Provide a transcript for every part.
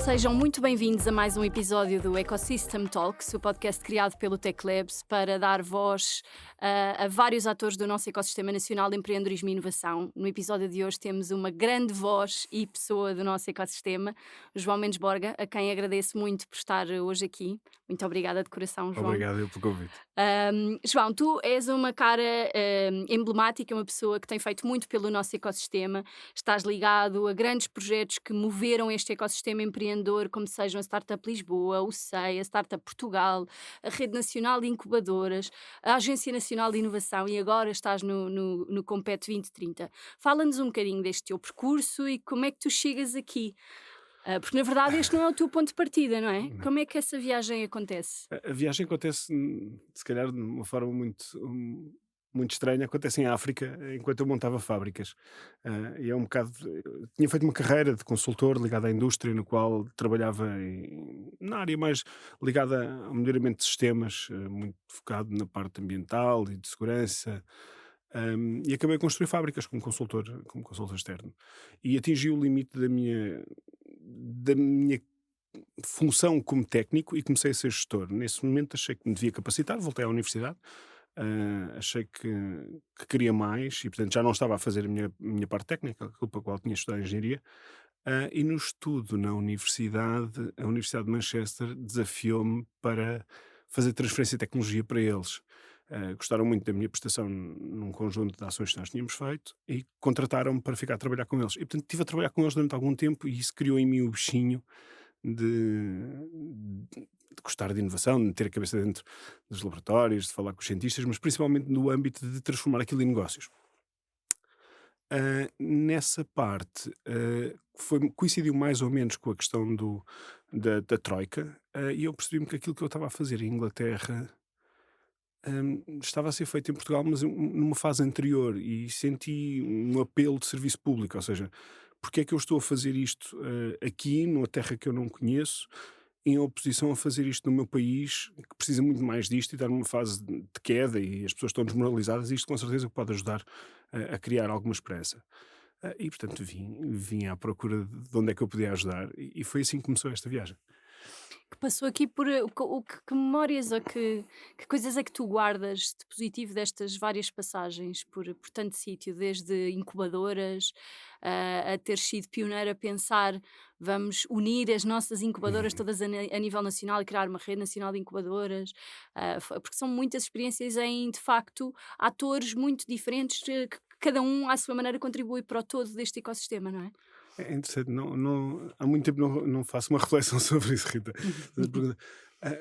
Sejam muito bem-vindos a mais um episódio do Ecosystem Talks, o podcast criado pelo Tech Labs para dar voz a vários atores do nosso ecossistema nacional de empreendedorismo e inovação. No episódio de hoje temos uma grande voz e pessoa do nosso ecossistema, o João Mendes Borga, a quem agradeço muito por estar hoje aqui. Muito obrigada de coração, João. Obrigado eu pelo convite. João, tu és uma cara emblemática, uma pessoa que tem feito muito pelo nosso ecossistema, estás ligado a grandes projetos que moveram este ecossistema empreendedor, como sejam a Startup Lisboa, o SEI, a Startup Portugal, a Rede Nacional de Incubadoras, a Agência Nacional de Inovação e agora estás no Compete 2030. Fala-nos um bocadinho deste teu percurso e como é que tu chegas aqui. Porque na verdade este não é o teu ponto de partida, não é? Não. Como é que essa viagem acontece? A viagem acontece, se calhar, de uma forma muito estranha. Acontece em África, enquanto eu montava fábricas. E é um bocado. Tinha feito uma carreira de consultor ligado à indústria, no qual trabalhava na área mais ligada ao melhoramento de sistemas, muito focado na parte ambiental e de segurança. E acabei a construir fábricas como consultor externo. E atingi o limite da minha função como técnico e comecei a ser gestor. Nesse momento achei que me devia capacitar, voltei à universidade, achei que queria mais e, portanto, já não estava a fazer a minha parte técnica, aquilo para a qual tinha estudado engenharia. E no estudo na universidade, a Universidade de Manchester desafiou-me para fazer transferência de tecnologia para eles. Gostaram muito da minha prestação num conjunto de ações que nós tínhamos feito e contrataram-me para ficar a trabalhar com eles. E, portanto, estive a trabalhar com eles durante algum tempo e isso criou em mim o bichinho de gostar de inovação, de ter a cabeça dentro dos laboratórios, de falar com os cientistas, mas principalmente no âmbito de transformar aquilo em negócios. Nessa parte, coincidiu mais ou menos com a questão da Troika, e eu percebi-me que aquilo que eu estava a fazer em Inglaterra estava a ser feito em Portugal, mas numa fase anterior, e senti um apelo de serviço público, ou seja, porque é que eu estou a fazer isto aqui, numa terra que eu não conheço, em oposição a fazer isto no meu país, que precisa muito mais disto e está numa fase de queda e as pessoas estão desmoralizadas, e isto com certeza pode ajudar a criar alguma esperança. E portanto vim à procura de onde é que eu podia ajudar, e foi assim que começou esta viagem. Que passou aqui por que memórias ou que coisas é que tu guardas de positivo destas várias passagens por tanto sítio, desde incubadoras, a ter sido pioneira a pensar vamos unir as nossas incubadoras Uhum. todas a nível nacional e criar uma rede nacional de incubadoras, porque são muitas experiências em, de facto, atores muito diferentes, que cada um à sua maneira contribui para o todo deste ecossistema, não é? É interessante, há muito tempo não faço uma reflexão sobre isso, Rita. Essa pergunta.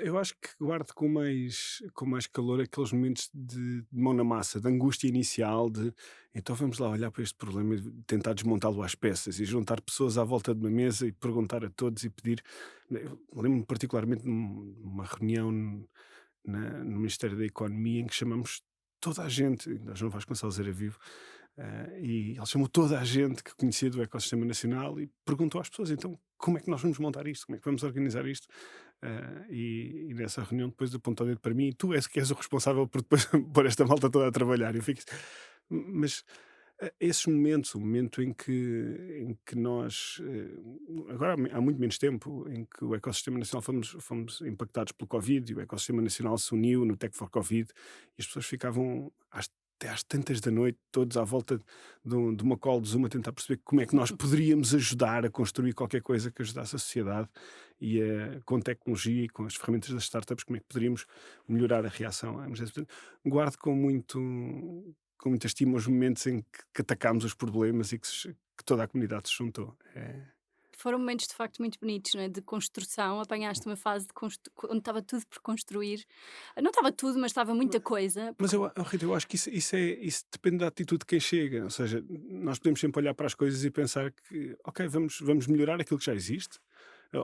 Eu acho que guardo com mais calor aqueles momentos de mão na massa, de angústia inicial, de então vamos lá olhar para este problema e tentar desmontá-lo às peças e juntar pessoas à volta de uma mesa e perguntar a todos e pedir. Eu lembro-me particularmente numa reunião no Ministério da Economia em que chamamos toda a gente, nós não Vasconcelos era vivo, e ele chamou toda a gente que conhecia do ecossistema nacional e perguntou às pessoas, então, como é que nós vamos montar isto? Como é que vamos organizar isto? E nessa reunião depois apontou o dedo para mim, e tu és que és o responsável por depois pôr esta malta toda a trabalhar. Eu fico, mas esses momentos, o momento em que nós, agora há muito menos tempo, em que o ecossistema nacional fomos impactados pelo Covid e o ecossistema nacional se uniu no Tech for Covid e as pessoas ficavam até às tantas da noite, todos à volta de uma call de Zoom a tentar perceber como é que nós poderíamos ajudar a construir qualquer coisa que ajudasse a sociedade e com tecnologia e com as ferramentas das startups, como é que poderíamos melhorar a reação à emergência. Portanto, guardo com muita estima os momentos em que atacámos os problemas e que toda a comunidade se juntou. Foram momentos de facto muito bonitos, não é? De construção, apanhaste uma fase onde estava tudo por construir. Não estava tudo, mas estava muita coisa. Mas Rita, eu acho que isso depende da atitude de quem chega. Ou seja, nós podemos sempre olhar para as coisas e pensar que, ok, vamos melhorar aquilo que já existe,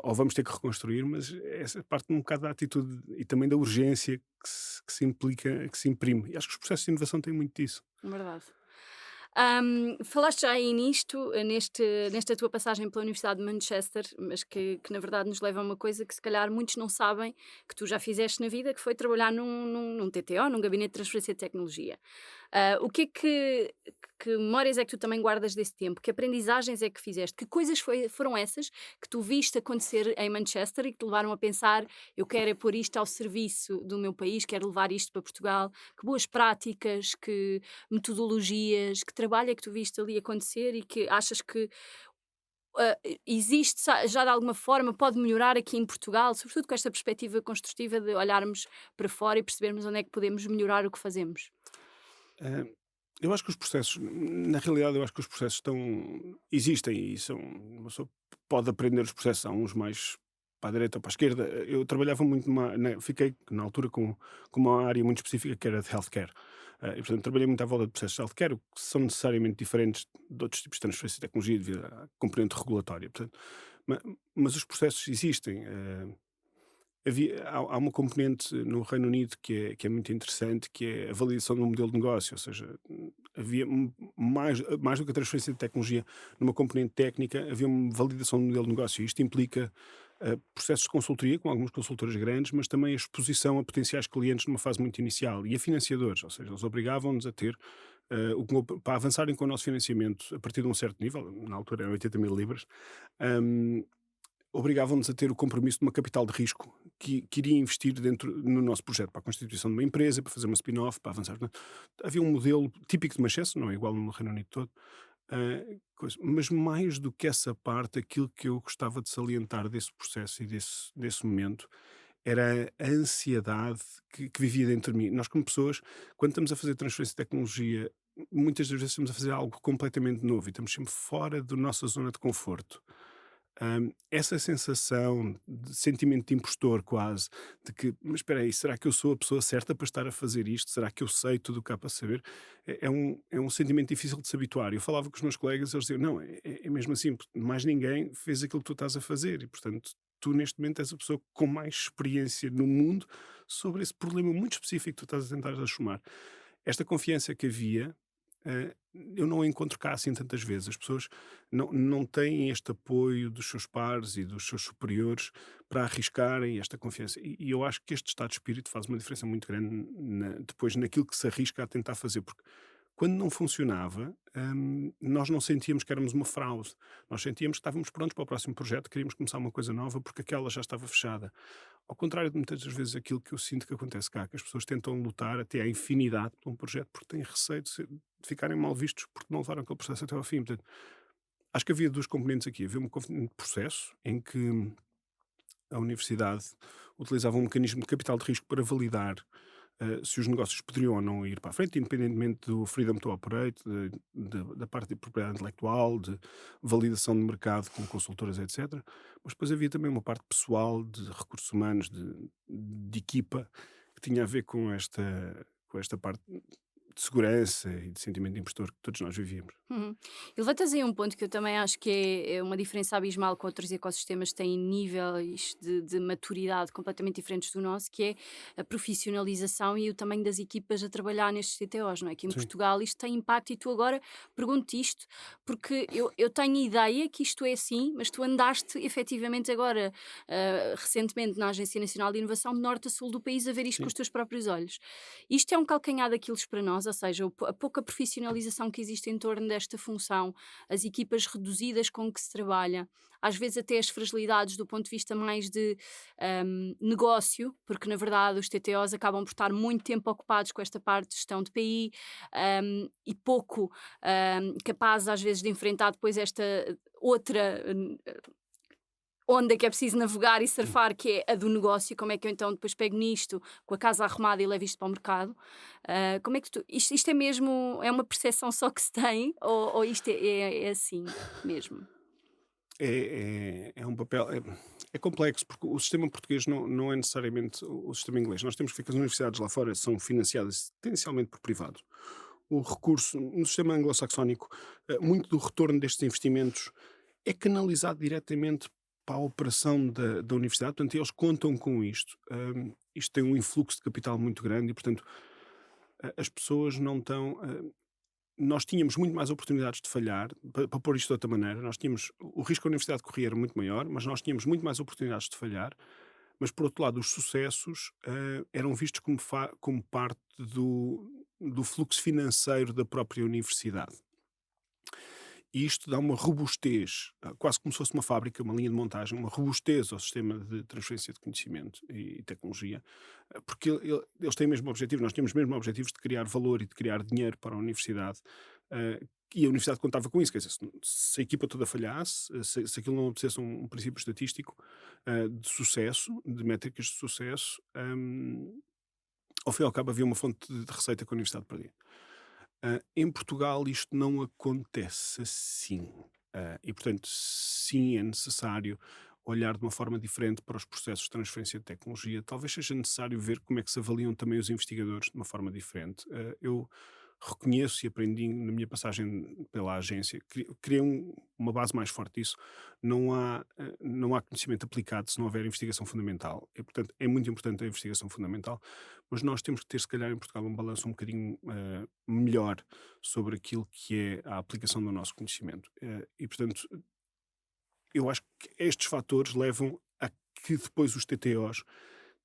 ou vamos ter que reconstruir, mas essa parte um bocado da atitude e também da urgência que se implica, que se imprime. E acho que os processos de inovação têm muito disso. Verdade. Falaste já aí nisto, nesta tua passagem pela Universidade de Manchester, mas que na verdade nos leva a uma coisa que se calhar muitos não sabem, que tu já fizeste na vida, que foi trabalhar num TTO, num Gabinete de Transferência de Tecnologia. O que é que memórias é que tu também guardas desse tempo? Que aprendizagens é que fizeste? Que coisas foram essas que tu viste acontecer em Manchester e que te levaram a pensar: eu quero é pôr isto ao serviço do meu país, quero levar isto para Portugal? Que boas práticas, que metodologias, que trabalho é que tu viste ali acontecer e que achas que existe já de alguma forma, pode melhorar aqui em Portugal, sobretudo com esta perspectiva construtiva de olharmos para fora e percebermos onde é que podemos melhorar o que fazemos? Ah, eu acho que os processos, na realidade, eu acho que os processos existem e uma pessoa pode aprender os processos. Há uns mais para a direita ou para a esquerda. Eu trabalhava muito, fiquei na altura com uma área muito específica que era de healthcare. E, portanto, trabalhei muito à volta de processos de healthcare, que são necessariamente diferentes de outros tipos de transferência de tecnologia devido à componente regulatória. Portanto, ma- mas os processos existem. Há uma componente no Reino Unido que é muito interessante, que é a validação do modelo de negócio, ou seja, havia mais do que a transferência de tecnologia numa componente técnica, havia uma validação do modelo de negócio. Isto implica processos de consultoria com algumas consultoras grandes, mas também a exposição a potenciais clientes numa fase muito inicial e a financiadores, ou seja, eles obrigavam-nos a ter para avançarem com o nosso financiamento a partir de um certo nível, na altura eram 80 mil libras, hum, obrigavam-nos a ter o compromisso de uma capital de risco que iria investir no nosso projeto, para a constituição de uma empresa, para fazer uma spin-off, para avançar. Havia um modelo típico de Manchester, não é igual no Reino Unido todo, mas mais do que essa parte, aquilo que eu gostava de salientar desse processo e desse momento era a ansiedade que vivia dentro de mim. Nós, como pessoas, quando estamos a fazer transferência de tecnologia, muitas das vezes estamos a fazer algo completamente novo e estamos sempre fora da nossa zona de conforto. Essa sensação de sentimento de impostor quase, de que, mas espera aí, será que eu sou a pessoa certa para estar a fazer isto? Será que eu sei tudo o que há para saber? É um sentimento difícil de se habituar. Eu falava com os meus colegas, eles diziam, não, é mesmo assim, porque mais ninguém fez aquilo que tu estás a fazer e, portanto, tu neste momento és a pessoa com mais experiência no mundo sobre esse problema muito específico que tu estás a tentar assumir. Esta confiança que havia, eu não a encontro cá assim tantas vezes. As pessoas não têm este apoio dos seus pares e dos seus superiores para arriscarem esta confiança. E eu acho que este estado de espírito faz uma diferença muito grande depois naquilo que se arrisca a tentar fazer, porque quando não funcionava, nós não sentíamos que éramos uma fraude. Nós sentíamos que estávamos prontos para o próximo projeto, queríamos começar uma coisa nova porque aquela já estava fechada. Ao contrário de muitas das vezes aquilo que eu sinto que acontece cá, que as pessoas tentam lutar até à infinidade por um projeto porque têm receio de ficarem mal vistos porque não levaram aquele processo até ao fim. Portanto, acho que havia duas componentes aqui. Havia uma componente de processo, em que a universidade utilizava um mecanismo de capital de risco para validar se os negócios poderiam ou não ir para a frente, independentemente do freedom to operate, da parte de propriedade intelectual, de validação de mercado com consultoras, etc. Mas depois havia também uma parte pessoal de recursos humanos, de equipa, que tinha a ver com esta parte de segurança e de sentimento de impostor que todos nós vivíamos. Uhum. E levantas aí um ponto que eu também acho que é uma diferença abismal com outros ecossistemas que têm níveis de maturidade completamente diferentes do nosso, que é a profissionalização e o tamanho das equipas a trabalhar nestes CTOs, não é? Que em Sim, Portugal isto tem impacto e tu agora pergunto isto porque eu tenho ideia que isto é assim, mas tu andaste efetivamente agora, recentemente na Agência Nacional de Inovação, de norte a sul do país, a ver isto com sim. os teus próprios olhos. Isto é um calcanhar daqueles para nós, ou seja, a pouca profissionalização que existe em torno desta função, as equipas reduzidas com que se trabalha, às vezes até as fragilidades do ponto de vista mais de negócio, porque na verdade os TTOs acabam por estar muito tempo ocupados com esta parte de gestão de PI e pouco capazes às vezes de enfrentar depois esta outra onda que é preciso navegar e Hum. surfar, que é a do negócio, como é que eu então depois pego nisto, com a casa arrumada e levo isto para o mercado? Como é que isto é mesmo, é uma percepção só que se tem, ou isto é assim mesmo? É um papel. É complexo, porque o sistema português não é necessariamente o sistema inglês. Nós temos que ver que as universidades lá fora são financiadas tendencialmente por privados. O recurso no sistema anglo-saxónico, muito do retorno destes investimentos é canalizado diretamente para a operação da universidade, portanto, eles contam com isto. Isto tem um influxo de capital muito grande e, portanto, as pessoas não estão. nós tínhamos muito mais oportunidades de falhar, para pôr isto de outra maneira, nós tínhamos, o risco que a universidade corria era muito maior, mas nós tínhamos muito mais oportunidades de falhar, mas por outro lado os sucessos eram vistos como parte do fluxo financeiro da própria universidade. E isto dá uma robustez, quase como se fosse uma fábrica, uma linha de montagem, uma robustez ao sistema de transferência de conhecimento e tecnologia, porque eles têm o mesmo objetivo, nós temos os mesmos objetivos de criar valor e de criar dinheiro para a universidade. E a universidade contava com isso, quer dizer, se a equipa toda falhasse, se aquilo não obedecesse um princípio estatístico de sucesso, de métricas de sucesso, ao fim e ao cabo havia uma fonte de receita que a universidade perdia. Em Portugal isto não acontece assim. E, portanto, sim, é necessário olhar de uma forma diferente para os processos de transferência de tecnologia. Talvez seja necessário ver como é que se avaliam também os investigadores de uma forma diferente. Eu reconheço e aprendi na minha passagem pela agência, criei uma base mais forte disso. Não há conhecimento aplicado se não houver investigação fundamental. E, portanto, é muito importante a investigação fundamental, mas nós temos que ter, se calhar, em Portugal, um balanço um bocadinho melhor sobre aquilo que é a aplicação do nosso conhecimento. E, portanto, eu acho que estes fatores levam a que depois os TTOs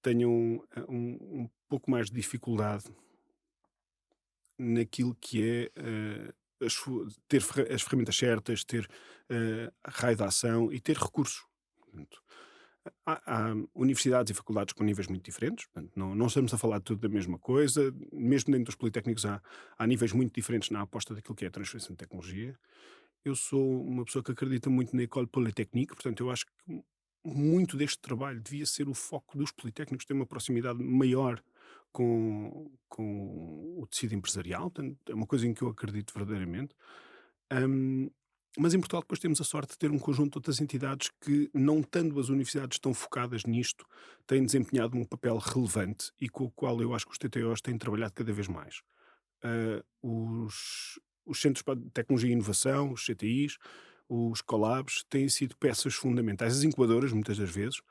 tenham um pouco mais de dificuldade naquilo que é ter as ferramentas certas, ter raio de ação e ter recursos. Portanto, há universidades e faculdades com níveis muito diferentes, portanto, não estamos a falar de tudo da mesma coisa, mesmo dentro dos politécnicos há níveis muito diferentes na aposta daquilo que é a transferência de tecnologia. Eu sou uma pessoa que acredita muito na École Polytechnique, portanto, eu acho que muito deste trabalho devia ser o foco dos politécnicos, ter uma proximidade maior com o tecido empresarial, portanto, é uma coisa em que eu acredito verdadeiramente. Hum, mas em Portugal depois temos a sorte de ter um conjunto de outras entidades que, não estando as universidades tão focadas nisto, têm desempenhado um papel relevante e com o qual eu acho que os TTOs têm trabalhado cada vez mais. Os Centros de Tecnologia e Inovação, os CTIs, os Collabs, têm sido peças fundamentais, as incubadoras, muitas das vezes,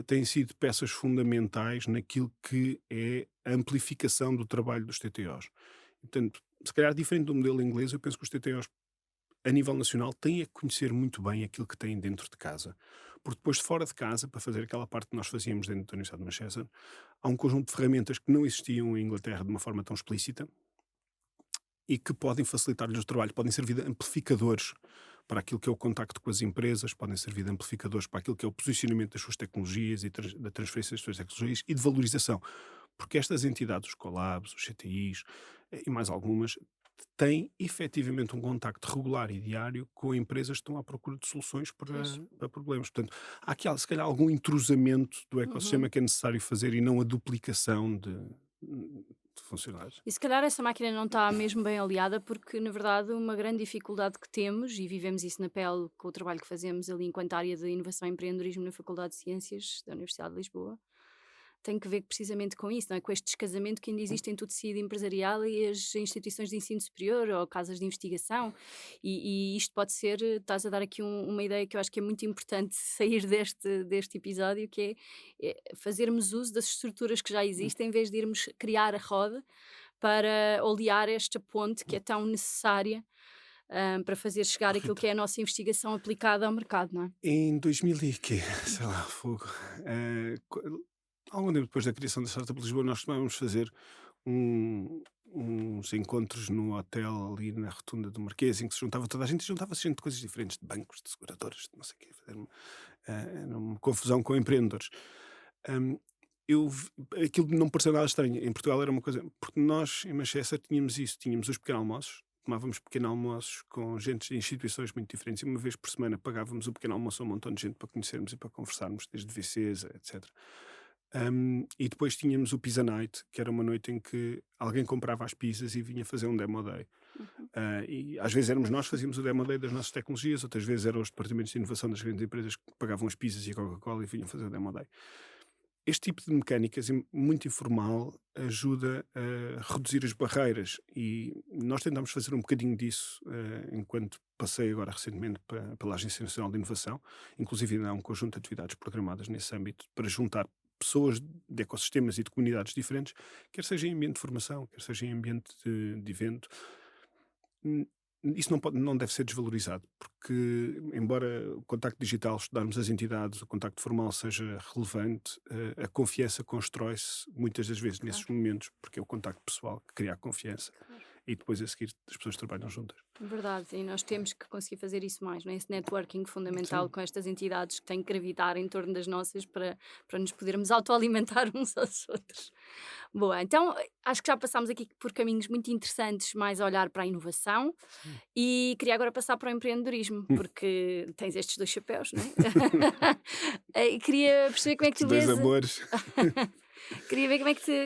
têm sido peças fundamentais naquilo que é a amplificação do trabalho dos TTOs. Portanto, se calhar diferente do modelo inglês, eu penso que os TTOs, a nível nacional, têm a conhecer muito bem aquilo que têm dentro de casa. Porque depois de fora de casa, para fazer aquela parte que nós fazíamos dentro da Universidade de Manchester, há um conjunto de ferramentas que não existiam em Inglaterra de uma forma tão explícita e que podem facilitar-lhes o trabalho, podem servir de amplificadores para aquilo que é o contacto com as empresas, podem servir de amplificadores para aquilo que é o posicionamento das suas tecnologias e da transferência das suas tecnologias e de valorização. Porque estas entidades, os Collabs, os CTIs e mais algumas, têm efetivamente um contacto regular e diário com empresas que estão à procura de soluções Pois. para problemas. Portanto, há aqui, se calhar, algum intrusamento do Uhum. ecossistema que é necessário fazer e não a duplicação de funcionários. E se calhar essa máquina não está mesmo bem aliada, porque na verdade uma grande dificuldade que temos, e vivemos isso na pele com o trabalho que fazemos ali enquanto área de inovação e empreendedorismo na Faculdade de Ciências da Universidade de Lisboa, tem que ver precisamente com isso, não é? Com este descasamento que ainda existe entre o tecido empresarial e as instituições de ensino superior ou casas de investigação. E isto pode ser, estás a dar aqui uma ideia que eu acho que é muito importante sair deste episódio, que é fazermos uso das estruturas que já existem, em vez de irmos criar a roda para olear esta ponte que é tão necessária para fazer chegar aquilo que Rita, é a nossa investigação aplicada ao mercado, não é? em 2000 e quê? Sei lá, fogo. Algum tempo depois da criação da Startup Lisboa, nós costumávamos fazer uns encontros no hotel ali na rotunda do Marquês, em que se juntava toda a gente, e juntava-se gente de coisas diferentes, de bancos, de seguradoras, de não sei o quê, era uma confusão com empreendedores. Hum, Aquilo não me pareceu nada estranho. Em Portugal era uma coisa, porque nós em Manchester tínhamos isso, tínhamos os pequenos almoços, tomávamos pequenos almoços com gente de instituições muito diferentes e uma vez por semana pagávamos o pequeno almoço a um montão de gente para conhecermos e para conversarmos, desde VCs, etc. E depois tínhamos o Pizza Night, que era uma noite em que alguém comprava as pizzas e vinha fazer um demo day. Uhum. E às vezes éramos nós que fazíamos o demo day das nossas tecnologias, outras vezes eram os departamentos de inovação das grandes empresas que pagavam as pizzas e a Coca-Cola e vinham fazer o demo day. Este tipo de mecânicas, muito informal, ajuda a reduzir as barreiras e nós tentámos fazer um bocadinho disso enquanto passei agora recentemente pela Agência Nacional de Inovação. Inclusive ainda há um conjunto de atividades programadas nesse âmbito para juntar pessoas de ecossistemas e de comunidades diferentes, quer seja em ambiente de formação, quer seja em ambiente de evento. Hum, Isso não deve ser desvalorizado, porque, embora o contacto digital, estudarmos as entidades, o contacto formal seja relevante, a confiança constrói-se muitas das vezes nesses Claro, momentos, porque é o contacto pessoal que cria a confiança claro. e depois a seguir as pessoas trabalham juntas. Verdade, e nós temos que conseguir fazer isso mais, não é? Esse networking fundamental Sim. com estas entidades que têm que gravitar em torno das nossas para nos podermos autoalimentar uns aos outros. Boa, então acho que já passámos aqui por caminhos muito interessantes, mais a olhar para a inovação Sim. e queria agora passar para o empreendedorismo, porque tens estes dois chapéus, não é? E queria perceber como é que Estes tu dois vês. amores.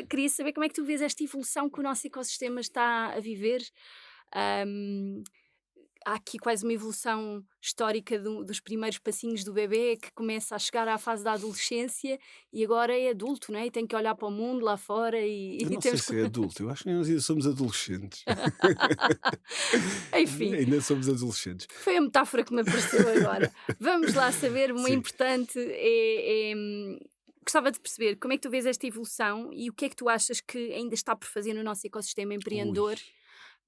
Queria saber como é que tu vês esta evolução que o nosso ecossistema está a viver. Ahm, Há aqui quase uma evolução histórica dos primeiros passinhos do bebê que começa a chegar à fase da adolescência e agora é adulto, não é? E tem que olhar para o mundo lá fora e, Eu e não sei temos que. se é adulto, eu acho que nós ainda somos adolescentes. Enfim, Ainda somos adolescentes. foi a metáfora que me apareceu agora. Vamos lá saber, uma Sim. importante gostava de perceber como é que tu vês esta evolução e o que é que tu achas que ainda está por fazer no nosso ecossistema Ui. empreendedor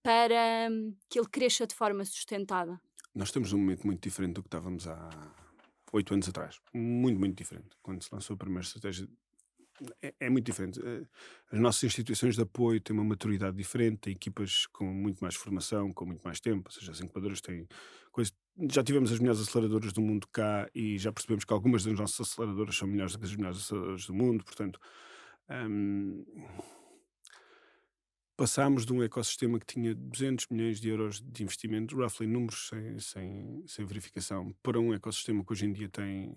para que ele cresça de forma sustentada. Nós estamos num momento muito diferente do que estávamos há 8 anos atrás. Muito, muito diferente. Quando se lançou a primeira estratégia, é muito diferente. As nossas instituições de apoio têm uma maturidade diferente, têm equipas com muito mais formação, com muito mais tempo, ou seja, as incubadoras têm coisas. Já tivemos as melhores aceleradoras do mundo cá e já percebemos que algumas das nossas aceleradoras são melhores do que as melhores aceleradoras do mundo, portanto, hum, passámos de um ecossistema que tinha 200 milhões de euros de investimento, roughly números sem verificação, para um ecossistema que hoje em dia tem,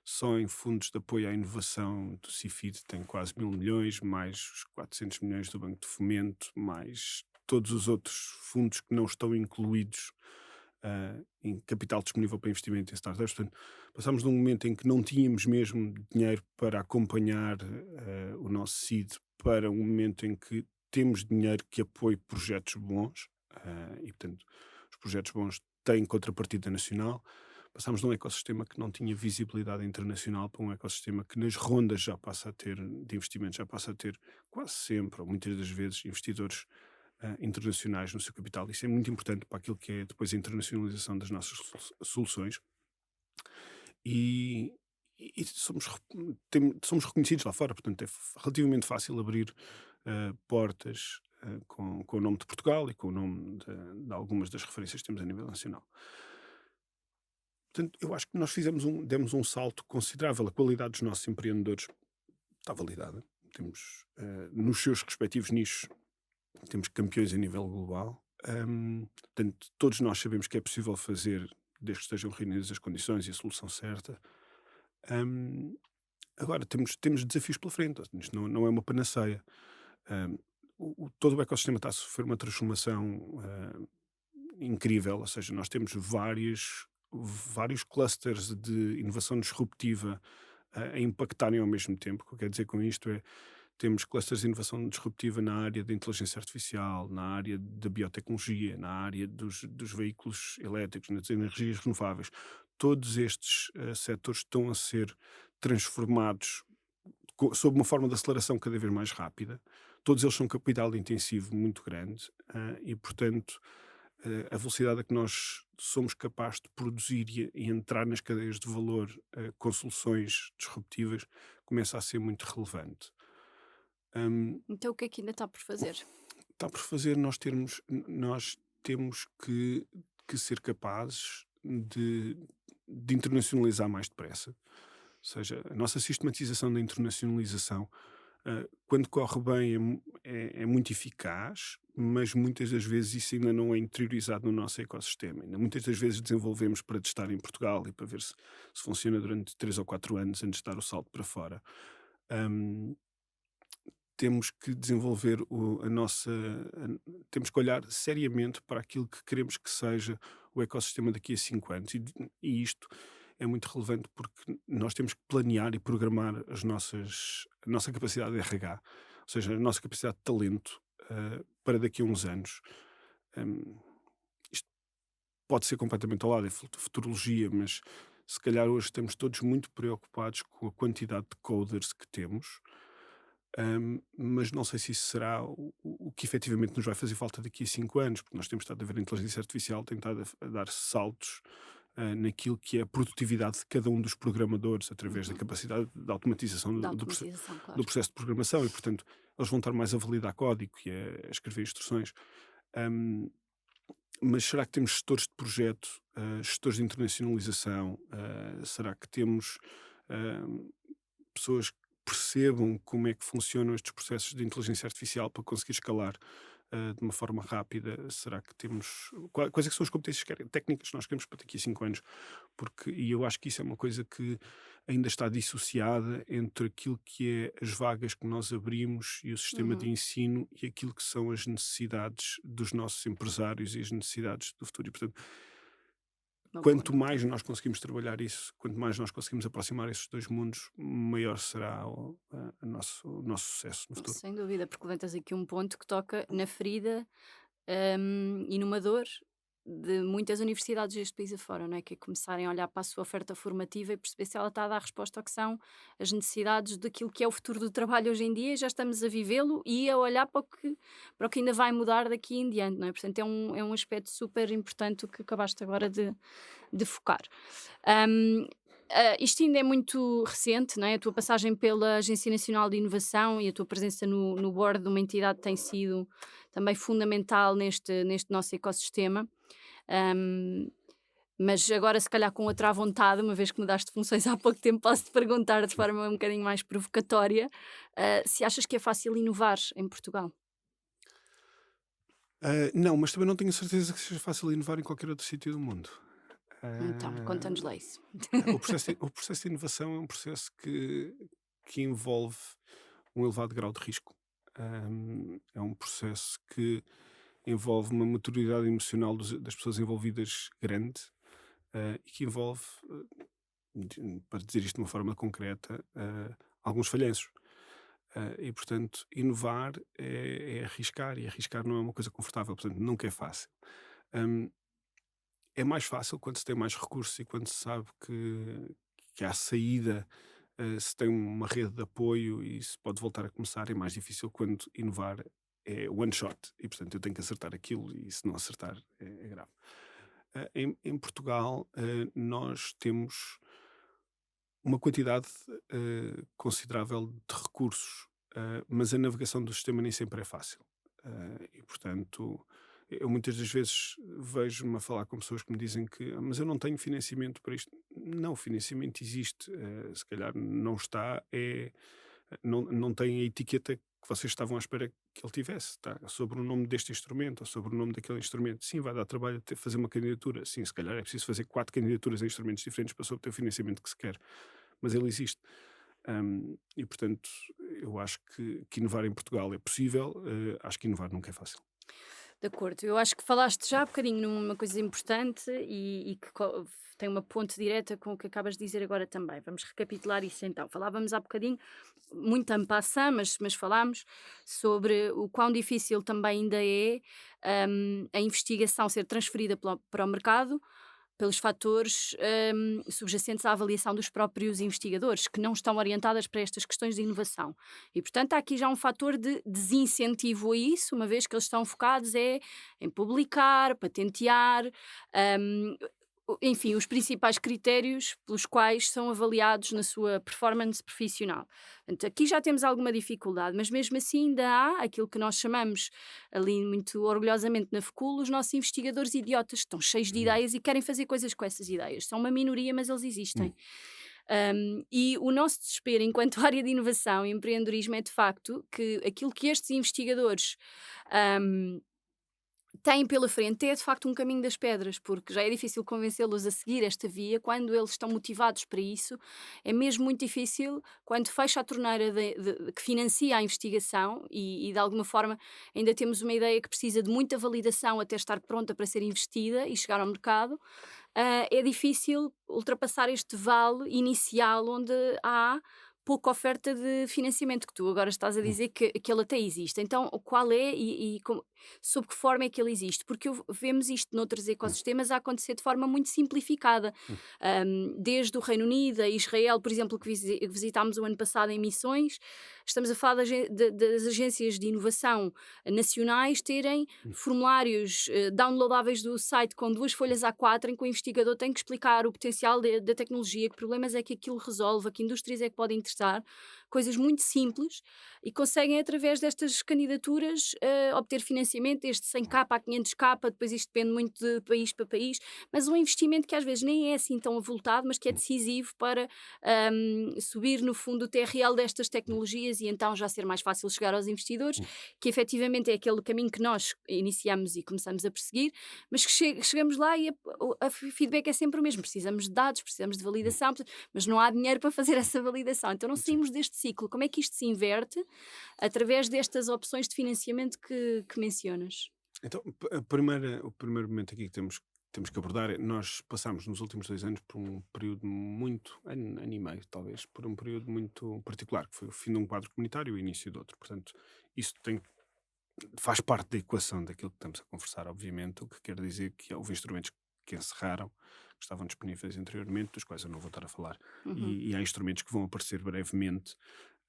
só em fundos de apoio à inovação do CIFID, tem quase 1.000 milhões, mais os 400 milhões do Banco de Fomento, mais todos os outros fundos que não estão incluídos em capital disponível para investimento em startups. Portanto, passámos de um momento em que não tínhamos mesmo dinheiro para acompanhar o nosso seed para um momento em que temos dinheiro que apoie projetos bons e, portanto, os projetos bons têm contrapartida nacional. Passámos de um ecossistema que não tinha visibilidade internacional para um ecossistema que nas rondas já passa a ter, de investimento, já passa a ter quase sempre, ou muitas das vezes, investidores internacionais no seu capital. Isso é muito importante para aquilo que é depois a internacionalização das nossas soluções. E, somos reconhecidos lá fora, portanto é relativamente fácil abrir portas com o nome de Portugal e com o nome de algumas das referências que temos a nível nacional. Portanto, eu acho que nós demos um salto considerável. A qualidade dos nossos empreendedores está validada. Temos, nos seus respectivos nichos, temos campeões a nível global. Portanto, todos nós sabemos que é possível fazer, desde que estejam reunidas as condições e a solução certa. Hum, Agora, temos desafios pela frente. Isto não é uma panaceia. Hum, Todo o ecossistema está a sofrer uma transformação incrível. Ou seja, nós temos vários clusters de inovação disruptiva a impactarem ao mesmo tempo. O que eu quero dizer com isto é temos clusters de inovação disruptiva na área da inteligência artificial, na área da biotecnologia, na área dos veículos elétricos, nas energias renováveis. Todos estes setores estão a ser transformados sob uma forma de aceleração cada vez mais rápida. Todos eles são capital intensivo muito grande e, portanto, a velocidade a que nós somos capazes de produzir e entrar nas cadeias de valor com soluções disruptivas começa a ser muito relevante. Hum, Então o que é que ainda está por fazer? Está por fazer nós temos que ser capazes de internacionalizar mais depressa. Ou seja, a nossa sistematização da internacionalização, quando corre bem, é muito eficaz, mas muitas das vezes isso ainda não é interiorizado no nosso ecossistema. Ainda muitas das vezes desenvolvemos para testar em Portugal e para ver se funciona durante 3 ou 4 anos antes de dar o salto para fora. Hum, Temos que desenvolver temos que olhar seriamente para aquilo que queremos que seja o ecossistema daqui a 5 anos. E isto é muito relevante porque nós temos que planear e programar a nossa capacidade de RH, ou seja, a nossa capacidade de talento para daqui a uns anos. Hum, Isto pode ser completamente ao lado, é futurologia, mas se calhar hoje estamos todos muito preocupados com a quantidade de coders que temos. mas não sei se isso será o que efetivamente nos vai fazer falta daqui a 5 anos, porque nós temos estado a ver a inteligência artificial tem estado a dar saltos naquilo que é a produtividade de cada um dos programadores através da Uhum. capacidade de automatização Da do automatização, do claro. processo de programação e, portanto, eles vão estar mais a validar código e a escrever instruções. Hum, mas será que temos gestores de projeto, gestores de internacionalização? Será que temos hum, pessoas que percebam como é que funcionam estes processos de inteligência artificial para conseguir escalar de uma forma rápida? Será que temos. Quais é que são as competências técnicas que nós queremos para daqui a 5 anos? E eu acho que isso é uma coisa que ainda está dissociada entre aquilo que é as vagas que nós abrimos e o sistema de Uhum. ensino e aquilo que são as necessidades dos nossos empresários e as necessidades do futuro. E, portanto, Uma boa. quanto mais nós conseguimos trabalhar isso, quanto mais nós conseguimos aproximar esses dois mundos, maior será o nosso sucesso no futuro. Sem dúvida, porque levantas aqui um ponto que toca na ferida, e numa dor de muitas universidades deste país afora, não é? Que é começarem a olhar para a sua oferta formativa e perceber se ela está a dar resposta ao que são as necessidades daquilo que é o futuro do trabalho hoje em dia, e já estamos a vivê-lo e a olhar para o que ainda vai mudar daqui em diante, não é? Portanto, é um aspecto super importante o que acabaste agora de focar. Hum, isto ainda é muito recente, não é? A tua passagem pela Agência Nacional de Inovação e a tua presença no board de uma entidade tem sido também fundamental neste nosso ecossistema. Hum, mas agora, se calhar, com outra à vontade, uma vez que mudaste de funções há pouco tempo, posso-te perguntar de forma um bocadinho mais provocatória, se achas que é fácil inovar em Portugal? Não, mas também não tenho certeza que seja fácil inovar em qualquer outro sítio do mundo. Então, conta-nos Ah, lá isso. o processo de inovação é um processo que envolve um elevado grau de risco. É um processo que envolve uma maturidade emocional das pessoas envolvidas grande e que envolve, para dizer isto de uma forma concreta, alguns falhanços. E, portanto, inovar é arriscar e arriscar não é uma coisa confortável, portanto, nunca é fácil. Hum, É mais fácil quando se tem mais recursos e quando se sabe que há saída, se tem uma rede de apoio e se pode voltar a começar. É mais difícil quando inovar é one shot e, portanto, eu tenho que acertar aquilo e se não acertar é grave. Em Portugal, nós temos uma quantidade considerável de recursos, mas a navegação do sistema nem sempre é fácil. E, portanto, eu muitas das vezes vejo-me a falar com pessoas que me dizem que mas eu não tenho financiamento para isto. Não, o financiamento existe, se calhar não está, não tem a etiqueta que vocês estavam à espera que ele tivesse. Está sobre o nome deste instrumento ou sobre o nome daquele instrumento. Sim, vai dar trabalho fazer uma candidatura. Sim, se calhar é preciso fazer 4 candidaturas a instrumentos diferentes para obter o financiamento que se quer, mas ele existe. E, portanto, eu acho que inovar em Portugal é possível, acho que inovar nunca é fácil. De acordo, eu acho que falaste já há bocadinho numa coisa importante e que tem uma ponte direta com o que acabas de dizer agora também. Vamos recapitular isso então. Falávamos há bocadinho, muito en passant, mas falámos sobre o quão difícil também ainda é a investigação ser transferida para o mercado pelos fatores subjacentes à avaliação dos próprios investigadores, que não estão orientadas para estas questões de inovação. E, portanto, há aqui já um fator de desincentivo a isso, uma vez que eles estão focados em publicar, patentear, hum, enfim, os principais critérios pelos quais são avaliados na sua performance profissional. Portanto, aqui já temos alguma dificuldade, mas mesmo assim ainda há aquilo que nós chamamos ali muito orgulhosamente na FECUL, os nossos investigadores idiotas, que estão cheios de Uhum. ideias e querem fazer coisas com essas ideias. São uma minoria, mas eles existem. Hum. E o nosso desespero enquanto área de inovação e empreendedorismo é de facto que aquilo que estes investigadores um, têm pela frente é de facto um caminho das pedras, porque já é difícil convencê-los a seguir esta via quando eles estão motivados para isso. É mesmo muito difícil quando fecha a torneira que financia a investigação e de alguma forma ainda temos uma ideia que precisa de muita validação até estar pronta para ser investida e chegar ao mercado. É difícil ultrapassar este vale inicial onde há pouca oferta de financiamento, que tu agora estás a Hum. dizer que ele até existe. Então, qual é sob que forma é que ele existe? Porque vemos isto noutros ecossistemas a acontecer de forma muito simplificada. Desde o Reino Unido a Israel, por exemplo, que visitámos o ano passado em missões, estamos a falar das agências de inovação nacionais terem formulários downloadáveis do site com 2 folhas A4 em que o investigador tem que explicar o potencial da tecnologia, que problemas é que aquilo resolve, a que indústrias é que podem interessar, coisas muito simples, e conseguem, através destas candidaturas, obter financiamento, desde 100k a 500k, depois isto depende muito de país para país, mas um investimento que às vezes nem é assim tão avultado, mas que é decisivo para subir, no fundo, o TRL destas tecnologias e então já ser mais fácil chegar aos investidores, que efetivamente é aquele caminho que nós iniciamos e começamos a perseguir, mas que chegamos lá e a feedback é sempre o mesmo. Precisamos de dados, precisamos de validação, mas não há dinheiro para fazer essa validação. Então não Sim. saímos deste ciclo. Como é que isto se inverte através destas opções de financiamento que mencionas? Então, o primeiro momento aqui que temos que abordar é nós passámos nos últimos 2 anos por um período muito, ano e meio talvez, por um período muito particular, que foi o fim de um quadro comunitário e o início de outro. Portanto, isso faz parte da equação daquilo que estamos a conversar, obviamente, o que quer dizer que houve instrumentos que encerraram, que estavam disponíveis anteriormente, dos quais eu não vou estar a falar, Uhum. e há instrumentos que vão aparecer brevemente,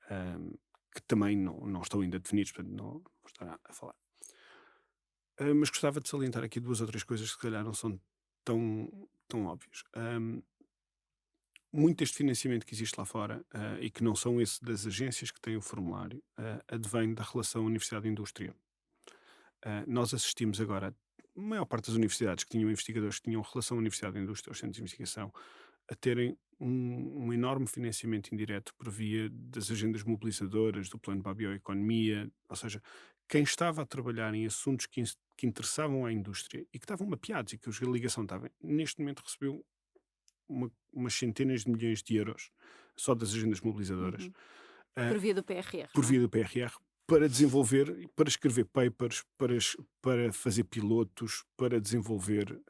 ahm, que também não estão ainda definidos, portanto não vou estar a falar. Mas gostava de salientar aqui 2 ou 3 coisas que se calhar não são tão óbvias. Muito deste financiamento que existe lá fora, e que não são esse das agências que têm o formulário, advém da relação universidade-indústria. Nós assistimos agora, a maior parte das universidades que tinham investigadores que tinham relação universidade-indústria, os centros de investigação, a terem um enorme financiamento indireto por via das agendas mobilizadoras, do plano para a bioeconomia, ou seja, quem estava a trabalhar em assuntos que interessavam à indústria e que estavam mapeados e que a ligação estava, neste momento recebeu umas centenas de milhões de euros só das agendas mobilizadoras, Uhum. ah, Por via do PRR, por não é? via do PRR, para desenvolver, para escrever papers, para fazer pilotos, para desenvolver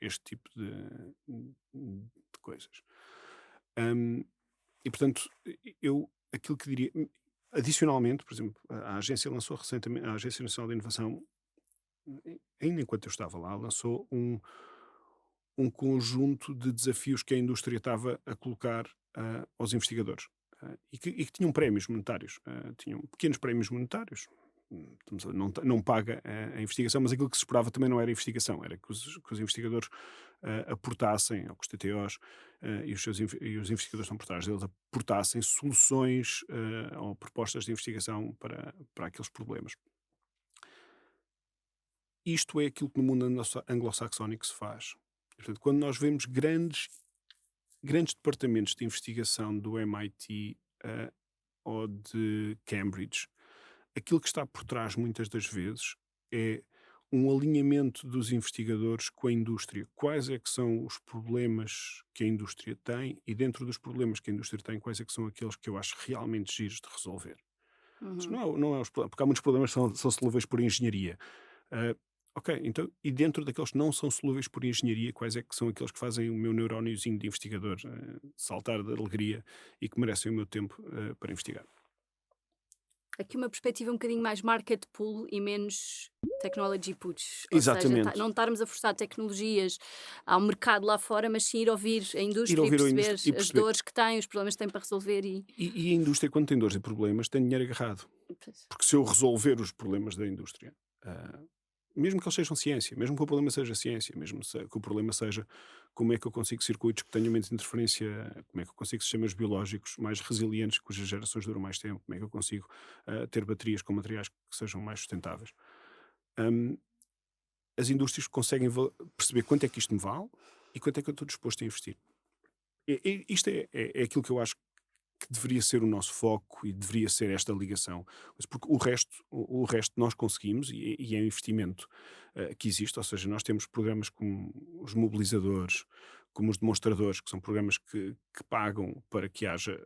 este tipo de coisas. Hum, e portanto, aquilo que diria, adicionalmente, por exemplo, a agência lançou recentemente, a Agência Nacional de Inovação, ainda enquanto eu estava lá, lançou um conjunto de desafios que a indústria estava a colocar aos investigadores, e que tinham prémios monetários, tinham pequenos prémios monetários. Não paga a investigação, mas aquilo que se esperava também não era investigação, era que os investigadores aportassem, ou que os TTOs e os investigadores que estão por trás deles aportassem soluções ou propostas de investigação para aqueles problemas. Isto é aquilo que no mundo anglo-saxónico se faz. Portanto, quando nós vemos grandes departamentos de investigação do MIT ou de Cambridge, aquilo que está por trás muitas das vezes é um alinhamento dos investigadores com a indústria. Quais é que são os problemas que a indústria tem e dentro dos problemas que a indústria tem, quais é que são aqueles que eu acho realmente giros de resolver. Isto Uhum. não é porque há muitos problemas que são solúveis por engenharia. Ah, ok, então, e dentro daqueles que não são solúveis por engenharia, quais é que são aqueles que fazem o meu neuróniozinho de investigador saltar de alegria e que merecem o meu tempo para investigar? Aqui uma perspectiva um bocadinho mais market pull e menos technology push, ou seja, Exatamente. não estarmos a forçar tecnologias ao mercado lá fora, mas sim ir ouvir a Ir indústria e ouvir a perceber indústria e as perceber. dores que tem, os problemas que tem para resolver e E a indústria, quando tem dores e problemas, tem dinheiro agarrado. pois. Porque se eu resolver os problemas da indústria, ah, mesmo que eles sejam ciência, mesmo que o problema seja ciência, mesmo que o problema seja como é que eu consigo circuitos que tenham menos interferência, como é que eu consigo sistemas biológicos mais resilientes, cujas gerações duram mais tempo, como é que eu consigo ter baterias com materiais que sejam mais sustentáveis. Hum, as indústrias conseguem perceber quanto é que isto me vale e quanto é que eu estou disposto a investir. Isto é aquilo que eu acho que deveria ser o nosso foco e deveria ser esta ligação. Mas porque o resto nós conseguimos e é um investimento que existe, ou seja, nós temos programas como os mobilizadores, como os demonstradores, que são programas que pagam para que haja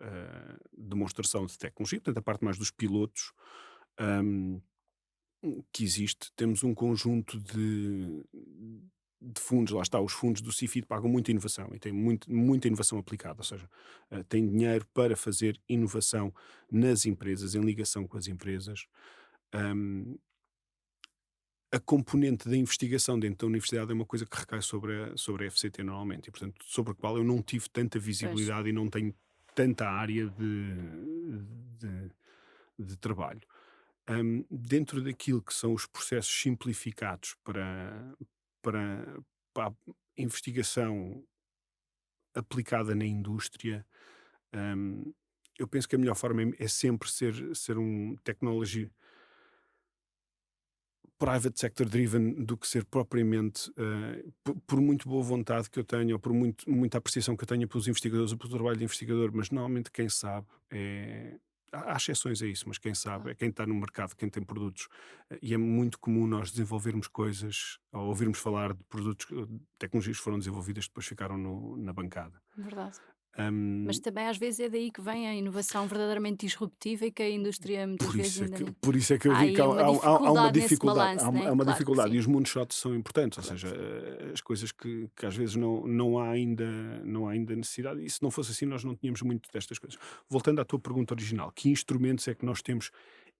demonstração de tecnologia, portanto a parte mais dos pilotos ahm, que existe. Temos um conjunto de fundos, lá está, os fundos do CIFID pagam muita inovação e têm muita inovação aplicada, ou seja, têm dinheiro para fazer inovação nas empresas, em ligação com as empresas. Ahm, a componente da investigação dentro da universidade é uma coisa que recai sobre a FCT normalmente, e portanto sobre a qual eu não tive tanta Pois. visibilidade e não tenho tanta área de trabalho. Dentro daquilo que são os processos simplificados para a investigação aplicada na indústria, hum, eu penso que a melhor forma é sempre ser um technology private sector driven do que ser propriamente, por muito boa vontade que eu tenha ou por muita apreciação que eu tenha pelos investigadores ou pelo trabalho de investigador, mas normalmente quem sabe há exceções a isso, mas quem sabe é Claro. quem está no mercado, quem tem produtos. E é muito comum nós desenvolvermos coisas ou ouvirmos falar de produtos, tecnologias que foram desenvolvidas que depois ficaram na bancada. Verdade. Mas Hum, também às vezes é daí que vem a inovação verdadeiramente disruptiva e que a indústria muitas Por vezes isso é ainda que, nem. por isso é que eu Há digo que aí uma há uma dificuldade nesse dificuldade, balanço, né? há uma Claro que dificuldade, e sim. os moonshots são importantes, ou Claro que seja, sim. as coisas que às vezes não há ainda necessidade, e se não fosse assim nós não tínhamos muito destas coisas. Voltando à tua pergunta original, que instrumentos é que nós temos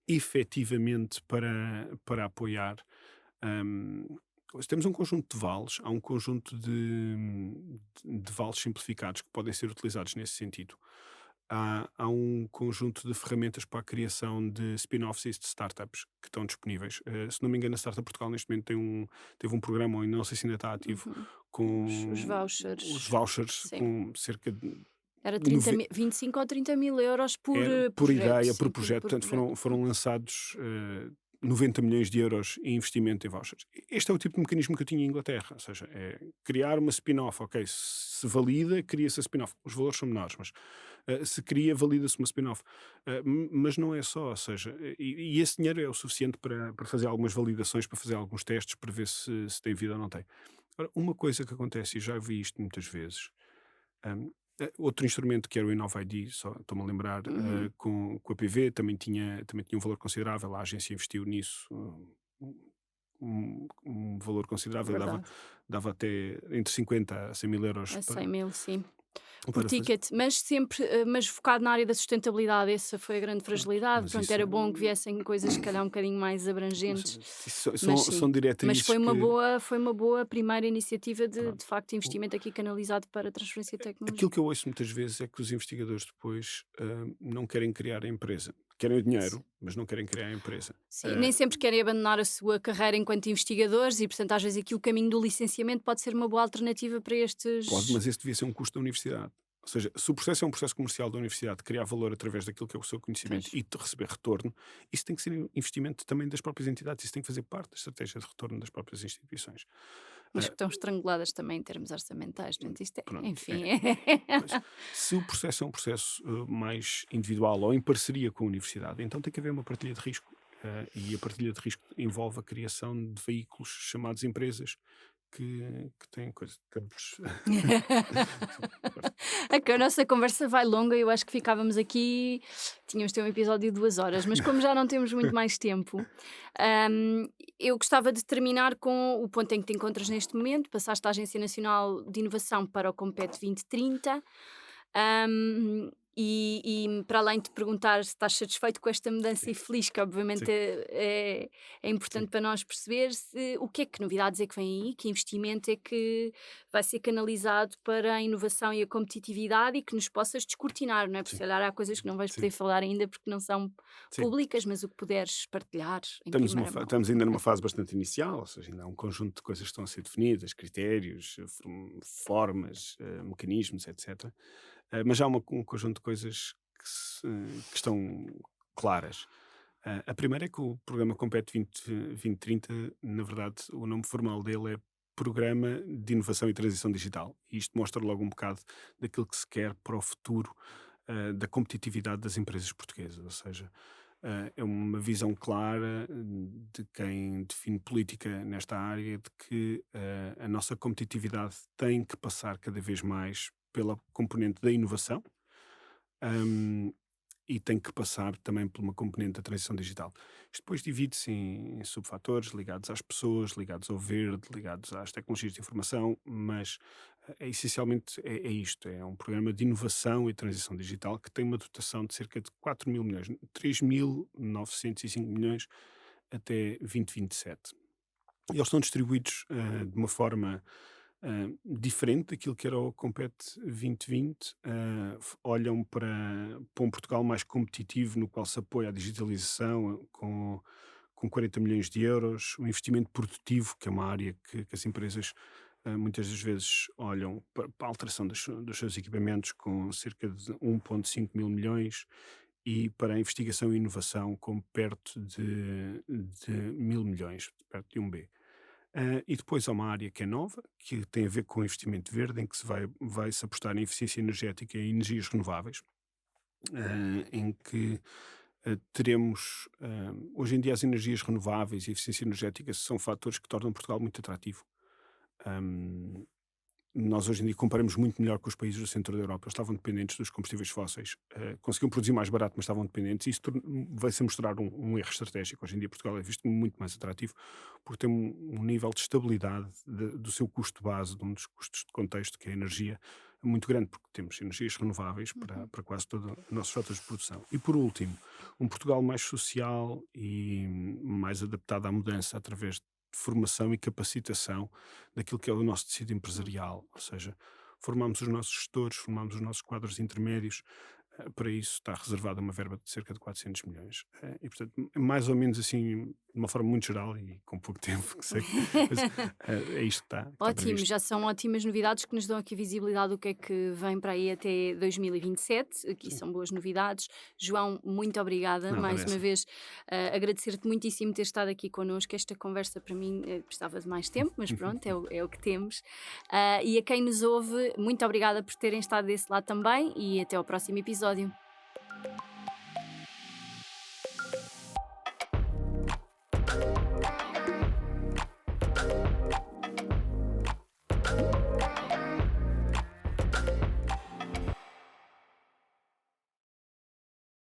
efetivamente para apoiar? hum, Temos um conjunto de vales, há um conjunto de vales simplificados que podem ser utilizados nesse sentido. Há um conjunto de ferramentas para a criação de spin-offs e de startups que estão disponíveis. Se não me engano, a Startup Portugal neste momento teve um programa, ou ainda não sei se ainda está ativo, Uhum. Os com os vouchers, vouchers, sim. com cerca de Era 30 nove- mil, 25 ou 30 mil euros por por projeto, ideia, por sim, projeto, por portanto projeto. foram lançados 90 milhões de euros em investimento em vouchers. Este é o tipo de mecanismo que eu tinha em Inglaterra, ou seja, é criar uma spin-off, ok, se valida, cria-se a spin-off. Os valores são menores, mas se cria, valida-se uma spin-off. Mas não é só, ou seja, e esse dinheiro é o suficiente para fazer algumas validações, para fazer alguns testes, para ver se tem vida ou não tem. Ora, uma coisa que acontece, e já vi isto muitas vezes, outro instrumento que era o InnovID, só estou-me a lembrar, Uhum. com a PV, também tinha um valor considerável, a agência investiu nisso um valor considerável, dava, Verdade. dava até entre 50 a 100 mil euros A 100 mil, sim. Por para fazer. ticket, mas sempre, mas focado na área da sustentabilidade, essa foi a grande Pronto, fragilidade. mas Pronto, isso era bom que viessem coisas se calhar um bocadinho mais mas abrangentes, isso mas são sim. Mas diretrizes que. foi uma boa primeira iniciativa de Pronto. facto investimento aqui canalizado para a transferência de Aquilo tecnologia. que eu ouço muitas vezes é que os investigadores depois não querem criar a empresa. Querem o Si dinheiro, mas não querem criar a empresa. sim, nem sempre querem abandonar a sua carreira enquanto investigadores e, portanto, às vezes aqui o caminho do licenciamento pode ser uma boa alternativa para Pode, estes. mas esse devia ser um custo da universidade. Ou seja, se o processo é um processo comercial da universidade, de criar valor através daquilo que é o seu Pois. conhecimento e de receber retorno, isso tem que ser investimento também das próprias entidades, isso tem que fazer parte da estratégia de retorno das próprias instituições. Mas que Ah, estão estranguladas também em termos orçamentais, portanto isto é Pronto, enfim, pois. Se o processo é um processo mais individual ou em parceria com a universidade, então tem que haver uma partilha de risco. E a partilha de risco envolve a criação de veículos chamados empresas que têm coisas. A nossa conversa vai longa, eu acho que ficávamos aqui, tínhamos de ter um episódio de 2 horas, mas como já não temos muito mais tempo, hum, eu gostava de terminar com o ponto em que te encontras neste momento. Passaste à Agência Nacional de Inovação para o Compete 2030. E para além de te perguntar se estás satisfeito com esta mudança Sim, e feliz, que obviamente sim, é sim. importante para nós perceber o que é que novidades é que vem aí, que investimento é que vai ser canalizado para a inovação e a competitividade e que nos possas descortinar, não é? Porque se Sim, calhar há coisas que não vais sim, poder falar ainda porque não são sim. públicas, mas o que puderes partilhar em primeira mão. Estamos ainda numa fase bastante inicial, ou seja, ainda há um conjunto de coisas que estão a ser definidas, critérios, formas, mecanismos, etc. Mas há um conjunto de coisas que estão claras. A primeira é que o programa Compete 2030, na verdade, o nome formal dele é Programa de Inovação e Transição Digital. E isto mostra logo um bocado daquilo que se quer para o futuro da competitividade das empresas portuguesas. Ou seja, é uma visão clara de quem define política nesta área de que a nossa competitividade tem que passar cada vez mais pela componente da inovação, hum, e tem que passar também por uma componente da transição digital. Isto depois divide-se em subfatores ligados às pessoas, ligados ao verde, ligados às tecnologias de informação, mas essencialmente é isto: é um programa de inovação e transição digital que tem uma dotação de cerca de 4 mil milhões, 3.905 milhões até 2027. eles estão distribuídos de uma forma diferente daquilo que era o Compete 2020. Olham para um Portugal mais competitivo, no qual se apoia a digitalização com 40 milhões de euros, o investimento produtivo, que é uma área que as empresas muitas das vezes olham para a alteração dos seus equipamentos com cerca de 1,5 mil milhões e para a investigação e inovação com perto de 1.000 milhões, perto de um B. E depois há uma área que é nova, que tem a ver com o investimento verde, em que vai-se apostar em eficiência energética e energias renováveis, em que teremos. Hoje em dia, as energias renováveis e a eficiência energética são fatores que tornam Portugal muito atrativo. Ahm, Nós hoje em dia comparamos muito melhor com os países do centro da Europa. Eles estavam dependentes dos combustíveis fósseis. Conseguiam produzir mais barato, mas estavam dependentes. E isso vai-se a mostrar um erro estratégico. Hoje em dia Portugal é visto muito mais atrativo porque tem um nível de estabilidade do seu custo base, de um dos custos de contexto, que é a energia, muito grande, porque temos energias renováveis Uhum. para quase todos os nossos fatores de produção. E por último, um Portugal mais social e mais adaptado à mudança através de formação e capacitação daquilo que é o nosso tecido empresarial, ou seja, formamos os nossos gestores, formamos os nossos quadros intermédios. Para isso está reservada uma verba de cerca de 400 milhões. E, portanto, mais ou menos assim, de uma forma muito geral e com pouco tempo, que sei, mas é isto que está Ótimo, previsto. já são ótimas novidades que nos dão aqui visibilidade do que é que vem para aí até 2027. Aqui Sim, são boas novidades. João, muito obrigada. nada Mais uma dessa. vez, agradecer-te muitíssimo ter estado aqui connosco. Esta conversa para mim precisava de mais tempo, mas pronto, é o que temos. E a quem nos ouve, muito obrigada por terem estado desse lado também e até ao próximo episódio.